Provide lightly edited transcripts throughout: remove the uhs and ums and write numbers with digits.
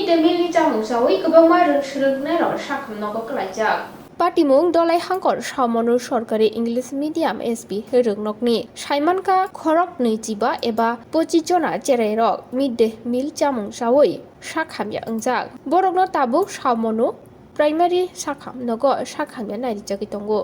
midday meal ni chamung sawi kebang marung shrungnai ro sakham nogo kalajak. Patimung dolai hangkor samonu sorkari English medium SB rungnokni saimanka khorok neijiba eba 25 jona cherairok midday meal chamung sawi sakhamya ongjak. Borokno tabuk samonu primary sakham nogo sakhamya narijaki tongo.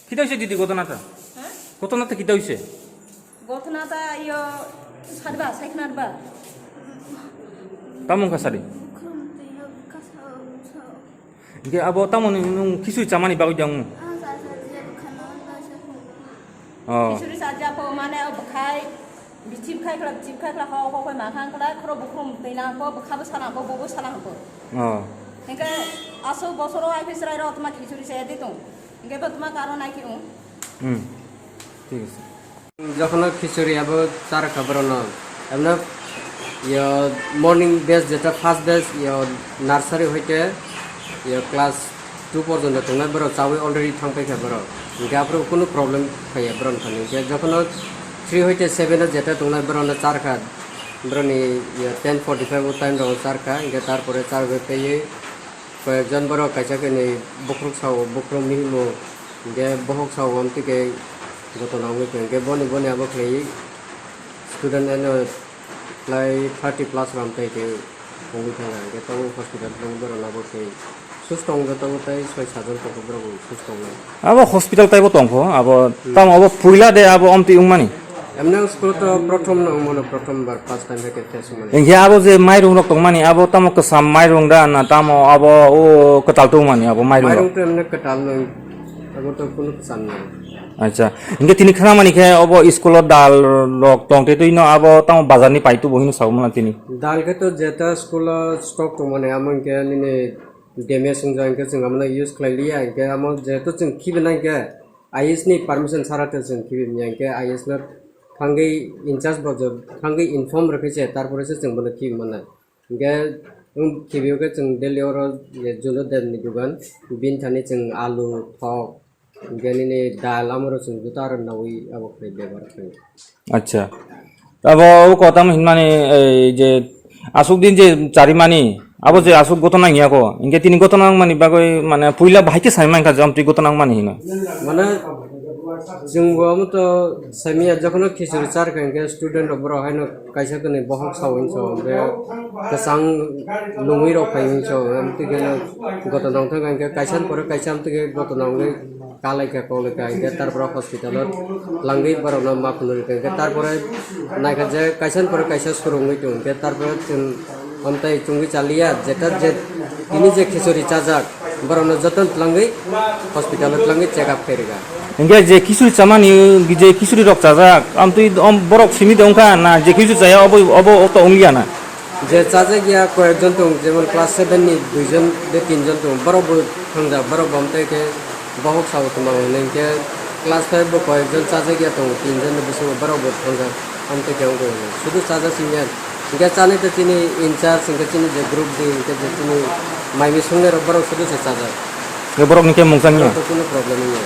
কিটা হইছে দিদি ঘটনাটা? হ্যাঁ ঘটনাটা কিটা হইছে? ঘটনাটা ইয় সারবা সাইখনারবা তামুং কাসারি গে আবো তামুন কিছু চামানি বাগৈ দাং কিশোরী সাজাপো মানে বখাই বিচিব খাই হাও হাও কই মাখান কলা খর বখরম তৈনা পো বখাবো সানা পো ববো সানা পো হেকে আসো বছর আই ফিসরাই র তোমা খিচুড়ি সে দিতো হেকে তোমা কারণ আই কি ঠিক আছে যখন খিচুড়ি আবো চার খবর ন এমন ইয় মর্নিং বেস যেটা ফার্স্ট বেস ইয় নার্সারি হইতে ইয় ক্লাস 2 পর্যন্ত তোমরা বড় চাওই অলরেডি থাংপাই খবর গাপ্র কোনো প্রবলেম ফাইয়া ব্রন খানি যখন 3 হইতে 7 যেটা তোমরা বড় না চার খা ব্রনি ইয় 10:45 টাইম রো চার খা ইগে তারপরে চার বে পেয়ে কয়েকজন বড় কাইসাকে নে বকরুক সাও বকরুক মিহিমো গে বহক সাও আমতিকে গত নামে কে বনি বনি আবো খেই স্টুডেন্ট এন্ড প্লাই 30 প্লাস রামতাই কে বনি থানা গে তো হসপিটাল বনি বড় লাবো খেই সুস্থং গত গতাই 6-7 জন তো বড় সুস্থং আবো হসপিটাল তাইবো তংখ আবো তাম আবো পুইলা দে আবো আমতি উংমানি এমনি স্কুল তো প্রথম ন মনে প্রথমবার ফার্স্ট টাইম থেকে টেস্ট মানে ইংহে আবো যে মাইরুং রক তংমানি আবো তামক সাম মাইরুং দা না তামো আবো ও কতাল তংমানি আবো মাইরুং মাইরুং তো এমনি কাটাল নই আবো তো কোনো সান নাই আচ্ছা ইংকে তিনি খানা মানি খে আবো স্কুলত ডাল লক তংতে তো ইনো আবো তাম বাজারনি পাইতো বহিনো সাউমনা তিনি दाल के तो जेता स्कूल स्टॉक तो माने हम के ने डेमेज जों के जों हमने यूज खाइ लिया के हम जेतो जों खिबनाय के आईएस नि परमिशन साराते जों खिबिया के आईएस न थांगै इंचार्ज बज थांगै इनफॉर्म रखे छे तार परे से जों बने खिब माने के खिबियो के जों दिल्ली और ये जुनो देन नि दुगान बिन थानि जों आलु थक गेनि ने दाल हमरो जों गुतार नावै अब खाइ बेबार खाइ আচ্ছা আবো ও কথা মানে এই যে আসুক দিন যে চারিমানি আবো যে আসুক ঘটনা ইয়া কো ইনকে তিনি ঘটনা মানি বাগৈ মানে পুইলা ভাইকে সাইমান কা জামতি ঘটনা মানি হিনা মানে जोंबो तो सामिया जखन खिचुरि चार के स्टूडेंट बर हायनो कायसा कने बहक सावइन सो बे कसां लुंगि रो फाइन सो हमति के गत नंथ के कायसान पर कायसा हमति के गत नंगे कालाई के कोले के तार पर हॉस्पिटल लांगि बर न मा खुलि के तार पर नायका जे कायसान पर कायसा सुरुंगि तो के तार पर हमtai चुंगि चालिया जेटा जे तिनी जे खिचुरि चाजाक बर न जतन लांगि हॉस्पिटल लांगि चेकअप करेगा ইনকে যে খিচুড়ি চামানি যে খিচুড়ি রক চাজাক আমতুই বরক সিমিতে অংকা না যে খিচুড়ি চায়া অব অব অত অংলিয়া না যে চাজে গিয়া কয়েকজন তো যেমন ক্লাস 7 নি দুইজন বে তিনজন তো বড় বড় থামজা বড় বমতে কে বহুত সাউত মানেকে ক্লাস 5 বো কয়েকজন চাচা গিয়া তো তিনজন বসে বরাবর ফোনজার আমতে কেউ কেউ শুধু চাচা সিনিয়র ইনকা চানে তো তিনি ইনচার্জ ইনকা তিনি যে গ্রুপ দি ইনকা যে তিনি মাইমি সঙ্গে বরাবর শুধু সে চাচা borok ni ke mungsan ni তো কোনো প্রবলেম নেই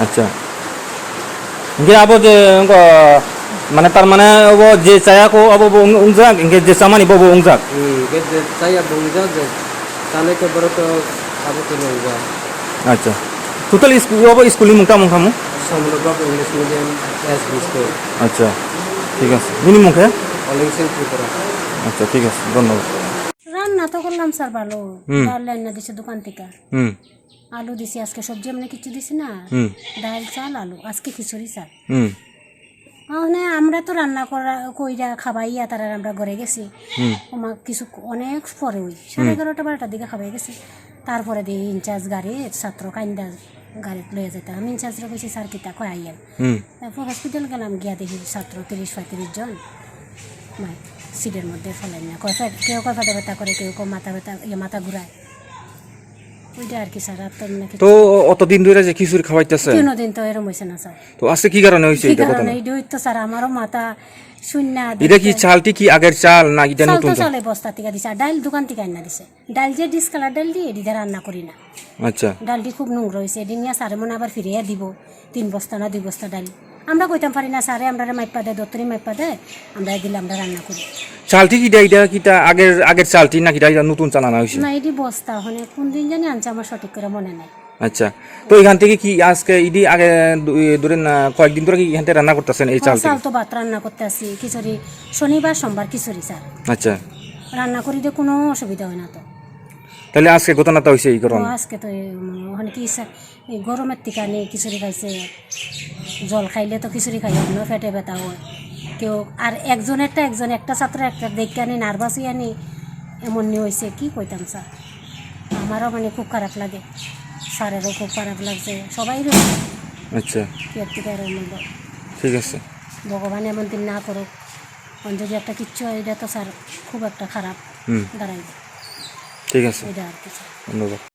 acha inge abo je ko মানে তার মানে ও যে চায়া কো abo ungjak inge je samani bo ungjak গে যে চাইয়া বংজা যে চানে কে বড় তো আবো তো বংজা acha total school abo school mungta mungkamu সমলগা ইংলিশ মিডিয়াম এসবি স্কুল acha ঠিক আছে মিনি মুখে অলিংসিং ত্রিপুরা আচ্ছা ঠিক আছে ধন্যবাদ রান্না তো করলাম স্যার ভালো ডাল রান্না দিছে দোকান থেকে হুম আলু দিছি আজকে সবজি এমনি কিছু দিছি না ডাল চাল আলু আজকে খিচুড়ি চাল হুম মানে আমরা তো রান্না করা কইরা খাবাইয়া তারা আমরা ঘরে গেছি আমার কিছু অনেক পরে ওই 11:30-12টার দিকে খাবাই গেছি তারপরে দিয়ে ইনচার্জ গাড়ি ছাত্র কাইন্দা গাড়িতে লয়ে যেতে আমি ইনচার্জরা কইছি স্যার কিতা কয় আইয়েন তারপর হসপিটাল গেলাম গিয়া দেখি ছাত্র 30-35 জন মানে সিটের মধ্যে ফেলেন না কেউ কয় ফাটা ব্যথা করে কেউ মাথা ব্যথা মাথা ঘুরায় ওইটা আর কি স্যার আর তো নাকি তো অতদিন ধরে যে খিচুড়ি খাওয়াইতেছে কোনোদিন তো এরম হয়েছে না স্যার তো আজকে কি কারণে হইছে কি এটা কথা কারণে এই তো স্যার আমারও মাথা শূন্য এটা কি চালটি কি আগের চাল না এটা চাল নতুন তো চাল চালে বস্তা থেকে দিছে আর ডাল দোকান থেকে আনা দিছে ডাল যে ডিসকালার ডাল দিয়ে এদিকে রান্না করি না আচ্ছা ডালটি খুব নোংরা হয়েছে এদিন নিয়ে স্যারে মনে আবার ফিরিয়ে দিব 3 বস্তা না 2 বস্তা ডাল আমরা কইতাম পারি না স্যারে আমরা মাইপা দেয় দত্তরি মাইপা দেয় আমরা দিলে আমরা রান্না করি চালটি কি এটা কিটা আগের চালটি না কিটা এটা নতুন চাল আনা হইছে না এটি বস্তা মানে কোন দিন জানি আনছে আমার সঠিক করে মনে নাই আচ্ছা তো এখান থেকে কি আজকে ইডি আগে ধরেন কয়েকদিন ধরে কি এখান থেকে রান্না করতেছেন এই চাল চাল তো ভাত রান্না করতে আসি খিচুড়ি শনিবার সোমবার খিচুড়ি স্যার আচ্ছা রান্না করি দিয়ে কোনো অসুবিধা হয় না তো তাহলে আজকে ঘটনাটা হইছে এই কারণে আজকে তো ওখানে কি এই গরমের টিকা নেই খিচুড়ি খাইছে জল খাইলে তো খিচুড়ি খাই অন্য পেটে ব্যথা হয় কেউ আর একজন একটা ছাত্র একটা দেখে আনি নার্ভাস হয়ে আনি এমন নিয়ে হয়েছে কি কইতাম স্যার আমারও মানে খুব খারাপ লাগে স্যারেরও খুব খারাপ লাগছে সবাই রয়েছে আচ্ছা ঠিক আছে ভগবান এমন দিন না করুক যদি একটা কিচ্ছু হয় এটা তো স্যার খুব একটা খারাপ দাঁড়াইবে ঠিক আছে এটা আর কি স্যার ধন্যবাদ